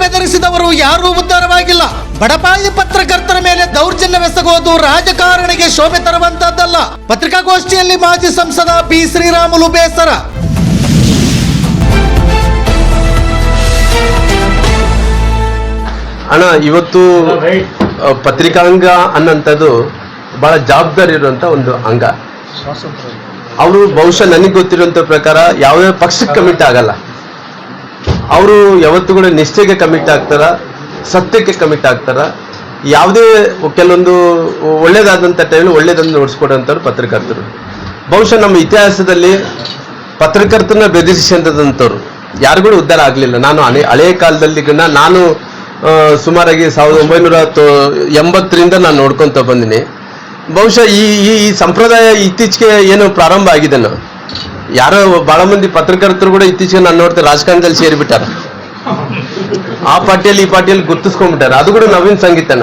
ಬೆದರಿಸಿದವರು ಯಾರೂ ಉದ್ಧಾರವಾಗಿಲ್ಲ. ಬಡಪಾಯಿ ಪತ್ರಕರ್ತರ ಮೇಲೆ ದೌರ್ಜನ್ಯವೆಸಗೋದು ರಾಜಕಾರಣಿಗೆ ಶೋಭೆ ತರುವಂತದ್ದಲ್ಲ. ಪತ್ರಿಕಾಗೋಷ್ಠಿಯಲ್ಲಿ ಮಾಜಿ ಸಂಸದ ಬಿ ಶ್ರೀರಾಮುಲು ಬೇಸರ. ಅಣ್ಣ, ಇವತ್ತು ಪತ್ರಿಕಾಂಗ ಅನ್ನಂಥದ್ದು ಬಹಳ ಜವಾಬ್ದಾರಿ ಇರುವಂತ ಒಂದು ಅಂಗ. ಅವರು ಬಹುಶಃ ನನಗೆ ಗೊತ್ತಿರುವಂತ ಪ್ರಕಾರ ಯಾವುದೇ ಪಕ್ಷಕ್ಕೆ ಕಮಿಟ್ ಆಗಲ್ಲ. ಅವರು ಯಾವತ್ತೂ ಕೂಡ ನಿಷ್ಠೆಗೆ ಕಮಿಟ್ ಆಗ್ತಾರ, ಸತ್ಯಕ್ಕೆ ಕಮಿಟ್ ಆಗ್ತಾರ. ಯಾವುದೇ ಕೆಲವೊಂದು ಒಳ್ಳೇದಾದಂಥ ಟೈಮ್ ಒಳ್ಳೇದನ್ನು ನೋಡಿಸ್ಕೊಡುವಂಥವ್ರು ಪತ್ರಕರ್ತರು. ಬಹುಶಃ ನಮ್ಮ ಇತಿಹಾಸದಲ್ಲಿ ಪತ್ರಕರ್ತರನ್ನ ಬೆದರಿಸಿದಂಥವ್ರು ಯಾರಿಗೂ ಉದ್ಧಾರ ಆಗಲಿಲ್ಲ. ನಾನು ಹಳೆಯ ಕಾಲದಲ್ಲಿ ನಾನು ಸುಮಾರಾಗಿ 1980ರಿಂದ ನಾನು ನೋಡ್ಕೊತ ಬಂದಿನಿ. ಬಹುಶಃ ಈ ಸಂಪ್ರದಾಯ ಇತ್ತೀಚೆಗೆ ಏನು ಪ್ರಾರಂಭ ಆಗಿದೆ. ಯಾರೋ ಬಹಳ ಮಂದಿ ಪತ್ರಕರ್ತರು ಕೂಡ ಇತ್ತೀಚೆಗೆ ನಾನು ನೋಡ್ತಾರೆ ರಾಜಕಾರಣದಲ್ಲಿ ಸೇರಿಬಿಟ್ಟಾರ. ಆ ಪಾರ್ಟಿಯಲ್ಲಿ ಈ ಪಾರ್ಟಿಯಲ್ಲಿ ಗುರ್ತಿಸ್ಕೊಂಡ್ಬಿಟ್ಟಾರ. ಅದು ಕೂಡ ನವೀನ್ ಸಂಗೀತನ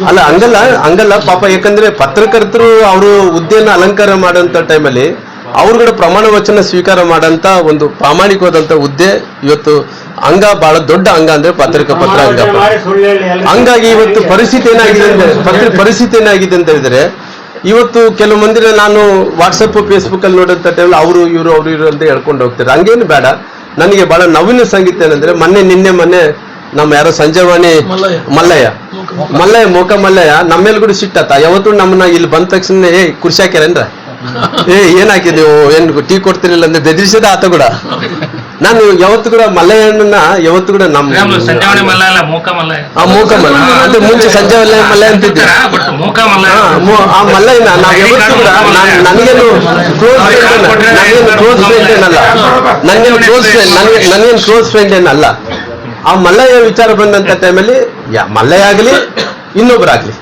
ಅಲ್ಲ, ಹಂಗಲ್ಲ ಪಾಪ. ಯಾಕಂದ್ರೆ ಪತ್ರಕರ್ತರು ಅವರು ಹುದ್ದೆಯನ್ನು ಅಲಂಕಾರ ಮಾಡೋಂಥ ಟೈಮಲ್ಲಿ ಅವ್ರು ಕೂಡ ಪ್ರಮಾಣ ವಚನ ಸ್ವೀಕಾರ ಮಾಡೋಂಥ ಒಂದು ಪ್ರಾಮಾಣಿಕವಾದಂಥ ಹುದ್ದೆ ಇವತ್ತು ಅಂಗ, ಬಹಳ ದೊಡ್ಡ ಅಂಗ ಅಂದ್ರೆ ಪತ್ರ ಅಂಗ. ಹಂಗಾಗಿ ಇವತ್ತು ಪರಿಸ್ಥಿತಿ ಏನಾಗಿದೆ ಅಂತ ಹೇಳಿದ್ರೆ, ಇವತ್ತು ಕೆಲವು ಮಂದಿನ ನಾನು ವಾಟ್ಸಪ್ ಫೇಸ್ಬುಕ್ ಅಲ್ಲಿ ನೋಡೋಂಥ ಟೈಮ್ ಅವರು ಇವರು ಅಂತ ಹೇಳ್ಕೊಂಡು ಹೋಗ್ತಾರೆ. ಹಂಗೇನು ಬೇಡ. ನನಗೆ ಬಹಳ ನವೀನ ಸಂಗೀತ ಏನಂದ್ರೆ, ಮೊನ್ನೆ ನಮ್ಮ ಯಾರೋ ಸಂಜಯವಾಣಿ ಮಲ್ಲಯ್ಯ ಮಲ್ಲಯ್ಯ ನಮ್ಮೇಲೆ ಕೂಡ ಸಿಟ್ಟಾತ. ಯಾವತ್ತು ನಮ್ಮನ್ನ ಇಲ್ಲಿ ಬಂದ ತಕ್ಷಣ ಕುರ್ಸಿ ಹಾಕ್ಯಾರೇನ್ರ, ಏನ್ ಹಾಕಿದೀವು, ಏನ್ ಟೀ ಕೊಡ್ತಿರ್ಲಿಲ್ಲ ಅಂದ್ರೆ ಬೆದರಿಸಿದ ಆತ ಕೂಡ. ನಾನು ಯಾವತ್ತು ಕೂಡ ಮಲ್ಲಯ್ಯನ ಯಾವತ್ತು ಕೂಡ ನಮ್ಮ ಮೂಕ ಮಲ್ಲ ಅಂದ್ರೆ ಮುಂಚೆ ಸಂಜೆ ಮಲ್ಲಯ್ಯ ಅಂತಿದ್ದೆ. ಆ ಮಲ್ಲಯ್ಯನ ನಾವ್ ಯಾವತ್ತು ಕೂಡ ನನಗೇನು ಕ್ಲೋಸ್ ಫ್ರೆಂಡ್ ಏನಲ್ಲ, ನನಗೇನು ಕ್ಲೋಸ್ ಫ್ರೆಂಡ್ ಏನಲ್ಲ. ಆ ಮಲ್ಲಯ್ಯ ವಿಚಾರ ಬಂದಂತ ಟೈಮಲ್ಲಿ ಮಲ್ಲಯ್ಯ ಆಗಲಿ ಇನ್ನೊಬ್ಬರಾಗ್ಲಿ,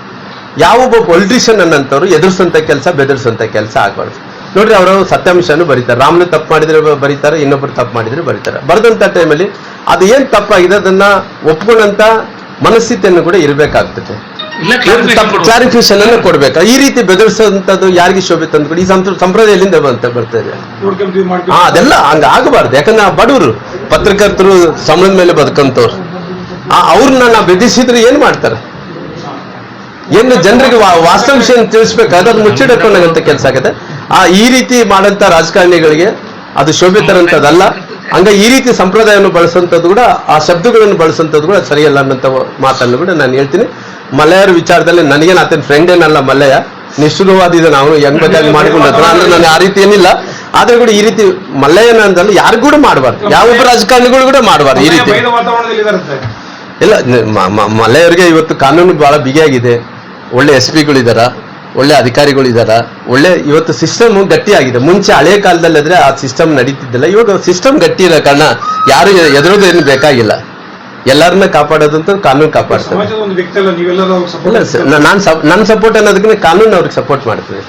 ಯಾವೊಬ್ಬ ಪೊಲಿಟಿಷಿಯನ್ ಅನ್ನಂತವ್ರು ಎದುರಿಸಂತ ಕೆಲಸ ಬೆದರಿಸಂತ ಕೆಲಸ ಆಗಬಾರ್ದು. ನೋಡ್ರಿ, ಅವರು ಸತ್ಯಾಂಶನೂ ಬರೀತಾರೆ. ರಾಮನು ತಪ್ಪು ಮಾಡಿದ್ರೆ ಬರೀತಾರೆ, ಇನ್ನೊಬ್ರು ತಪ್ಪು ಮಾಡಿದ್ರೆ ಬರೀತಾರೆ. ಬರೆದಂತ ಟೈಮಲ್ಲಿ ಅದು ಏನ್ ತಪ್ಪಾಗಿದೆ ಅದನ್ನ ಒಪ್ಕೊಂಡಂತ ಮನಸ್ಥಿತಿಯನ್ನು ಕೂಡ ಇರಬೇಕಾಗ್ತದೆ. ಕ್ಲಾರಿಫಿಕೇಶನ್ ಅನ್ನು ಕೊಡ್ಬೇಕು. ಈ ರೀತಿ ಬೆದರಿಸಂತದ್ದು ಯಾರಿಗೆ ಶೋಭೆ ತಂದು ಕೂಡ ಈ ಸಂಪ್ರದಾಯ ಎಲ್ಲಿಂದ ಬರ್ತದೆ? ಅದೆಲ್ಲ ಹಂಗ ಆಗಬಾರ್ದು. ಯಾಕಂದ್ರೆ ಬಡವರು ಪತ್ರಕರ್ತರು ಸಂಬಳದ ಮೇಲೆ ಬದುಕಂತವ್ರು, ಅವ್ರನ್ನ ನಾವು ಬೆದರಿಸಿದ್ರೆ ಏನ್ ಮಾಡ್ತಾರೆ? ಏನು ಜನರಿಗೆ ವಾಸ್ತವಾಂಶ ತಿಳಿಸ್ಬೇಕಾದ್ರೆ ಅದು ಮುಚ್ಚಿಡಕೊಂಡಂತ ಕೆಲಸ ಆಗುತ್ತೆ. ಈ ರೀತಿ ಮಾಡಂತ ರಾಜಕಾರಣಿಗಳಿಗೆ ಅದು ಶೋಭೆ ತರಂತದಲ್ಲ. ಹಂಗ ಈ ರೀತಿ ಸಂಪ್ರದಾಯವನ್ನು ಬಳಸಂತದ್ದು ಕೂಡ, ಆ ಶಬ್ದಗಳನ್ನು ಬಳಸಂತದ್ದು ಕೂಡ ಸರಿಯಲ್ಲ ಅನ್ನಂತ ಮಾತನ್ನು ಕೂಡ ನಾನು ಹೇಳ್ತೀನಿ. ಮಲ್ಲಯ್ಯರ ವಿಚಾರದಲ್ಲಿ ನನಗೇನು ಆತನ ಫ್ರೆಂಡ್ ಏನಲ್ಲ ಮಲ್ಲಯ್ಯ, ನಿಷ್ಠುರವಾದಿದೆ. ನಾವು ಹೆಂಗ್ ಬೇಕಾಗಿ ಮಾಡಿಕೊಂಡ್ರೆ ಅಂದ್ರೆ ನಾನು ಆ ರೀತಿ ಏನಿಲ್ಲ. ಆದ್ರೆ ಕೂಡ ಈ ರೀತಿ ಮಲ್ಲಯ್ಯನ ಅಂದಲ್ಲಿ ಯಾರು ಕೂಡ ಮಾಡಬಾರ್ದು, ಯಾವೊಬ್ಬ ರಾಜಕಾರಣಿಗಳು ಕೂಡ ಮಾಡಬಾರ್ದು ಈ ರೀತಿ. ಇಲ್ಲ, ಮಲ್ಲಯ್ಯರಿಗೆ ಇವತ್ತು ಕಾನೂನು ಬಹಳ ಬಿಗಿಯಾಗಿದೆ. ಒಳ್ಳೆ SP ಗಳಿದಾರ, ಒಳ್ಳೆ ಅಧಿಕಾರಿಗಳಿದಾರ, ಒಳ್ಳೆ ಇವತ್ತು ಸಿಸ್ಟಮ್ ಗಟ್ಟಿಯಾಗಿದೆ. ಮುಂಚೆ ಹಳೆಯ ಕಾಲದಲ್ಲಿದ್ರೆ ಆ ಸಿಸ್ಟಮ್ ನಡೀತಿದ್ದಿಲ್ಲ. ಇವಾಗ ಸಿಸ್ಟಮ್ ಗಟ್ಟಿ ಇರೋ ಕಾರಣ ಯಾರು ಎದುರೋದೇನು ಬೇಕಾಗಿಲ್ಲ. ಎಲ್ಲರನ್ನ ಕಾಪಾಡೋದಂತ ಕಾನೂನು ಕಾಪಾಡ್ತಾರೆ. ನನ್ನ ಸಪೋರ್ಟ್ ಅನ್ನೋದಕ್ಕೆ ಕಾನೂನು ಅವ್ರಿಗೆ ಸಪೋರ್ಟ್ ಮಾಡ್ತದೆ.